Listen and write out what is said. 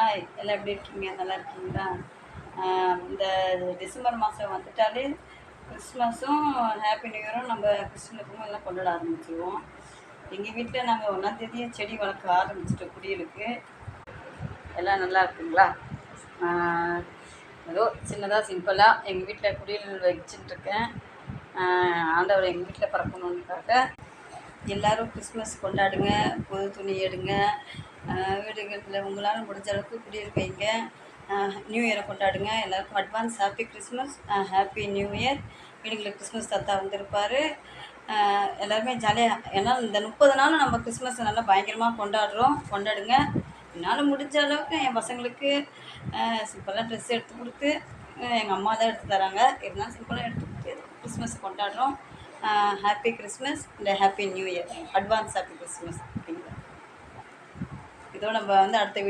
Hi, எல்லாம் எப்படி இருக்கீங்க? நல்லா இருக்கீங்களா? இந்த டிசம்பர் மாதம் வந்துட்டாலே கிறிஸ்மஸும் ஹாப்பி நியூ இயரும் நம்ம கிறிஸ்டினுக்கும் எல்லாம் கொண்டாட ஆரம்பிச்சிடுவோம். எங்கள் வீட்டில் நாங்கள் 1ஆந்தேதியே செடி வளர்க்க ஆரம்பிச்சிட்டோம். குடியிருக்கு எல்லாம் நல்லா இருக்குங்களா? ஏதோ சின்னதாக சிம்பிளாக எங்கள் வீட்டில் குடியில் வச்சுட்டுருக்கேன். ஆண்டவர் எங்கள் வீட்டில் பறக்கணுன்றக்காக எல்லோரும் கிறிஸ்மஸ் கொண்டாடுங்க, புது துணி எடுங்க, வீடுகளில் உங்களால் முடிஞ்ச அளவுக்கு குடியிருக்க வைங்க, நியூ இயரை கொண்டாடுங்க. எல்லாருக்கும் advance happy Christmas, happy new year. வீடுகளில் கிறிஸ்மஸ் தாத்தா வந்திருப்பார். எல்லாருமே ஜாலியாக, ஏன்னா இந்த 30 நாளும் நம்ம கிறிஸ்மஸை நல்லா பயங்கரமாக கொண்டாடுங்க. என்னால் முடிஞ்ச அளவுக்கு என் பசங்களுக்கு சிம்பிளாக ட்ரெஸ் எடுத்து கொடுத்து, எங்கள் அம்மா தான் எடுத்து தராங்க, இருந்தாலும் சிம்பிளாக எடுத்து கொடுத்து கிறிஸ்மஸ் கொண்டாடுறோம். ஹாப்பி கிறிஸ்மஸ் இந்த happy new year, advance happy Christmas அப்படிங்கிற இதோ நம்ம அடுத்த